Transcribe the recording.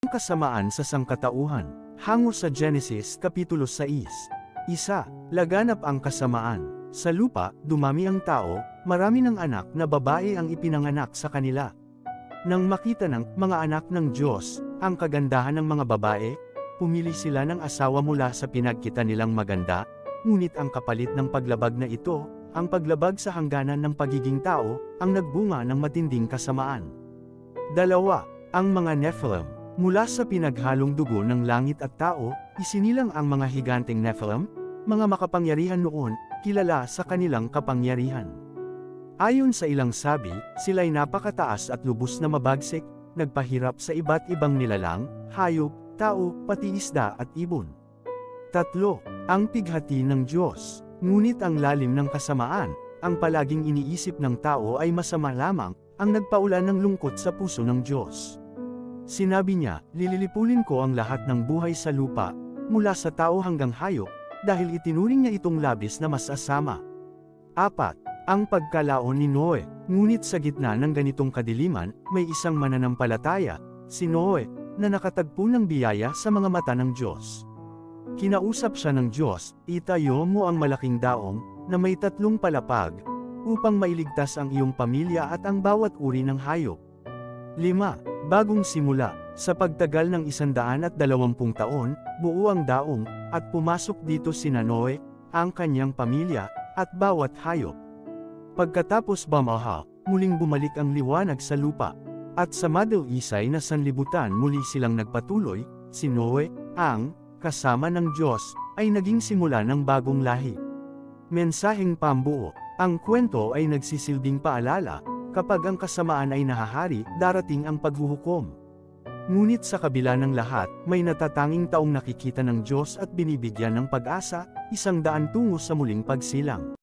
Ang kasamaan sa sangkatauhan. Hango sa Genesis Kapitulo 6. Laganap ang kasamaan. Sa lupa, dumami ang tao, marami ng anak na babae ang ipinanganak sa kanila. Nang makita ng mga anak ng Diyos, ang kagandahan ng mga babae, pumili sila ng asawa mula sa pinagkita nilang maganda, ngunit ang kapalit ng paglabag na ito, ang paglabag sa hangganan ng pagiging tao, ang nagbunga ng matinding kasamaan. 2. Ang mga Nephilim. Mula sa pinaghalong dugo ng langit at tao, isinilang ang mga higanteng Nephilim, mga makapangyarihan noon, kilala sa kanilang kapangyarihan. Ayon sa ilang sabi, sila'y napakataas at lubos na mabagsik, nagpahirap sa iba't ibang nilalang, hayop, tao, pati isda at ibon. 3. Ang pighati ng Diyos. Ngunit ang lalim ng kasamaan, ang palaging iniisip ng tao ay masama lamang, ang nagpaulan ng lungkot sa puso ng Diyos. Sinabi niya, lililipulin ko ang lahat ng buhay sa lupa, mula sa tao hanggang hayop, dahil itinuring niya itong labis na masasama. 4. Ang pagkalaon ni Noe. Ngunit sa gitna ng ganitong kadiliman, may isang mananampalataya, si Noe, na nakatagpo ng biyaya sa mga mata ng Diyos. Kinausap siya ng Diyos, itayo mo ang malaking daong, na may 3 palapag, upang mailigtas ang iyong pamilya at ang bawat uri ng hayop. 5. Bagong simula. Sa pagtagal ng 120 taon, buo ang daong, at pumasok dito sina Noe, ang kanyang pamilya, at bawat hayop. Pagkatapos bumaha, muling bumalik ang liwanag sa lupa. At sa madaw-isay na sanlibutan muli silang nagpatuloy, si Noe, ang kasama ng Diyos, ay naging simula ng bagong lahi. Mensaheng pambuo. Ang kwento ay nagsisilbing paalala, kapag ang kasamaan ay nahahari, darating ang paghuhukom. Ngunit sa kabila ng lahat, may natatanging taong nakikita ng Diyos at binibigyan ng pag-asa, 100 tungo sa muling pagsilang.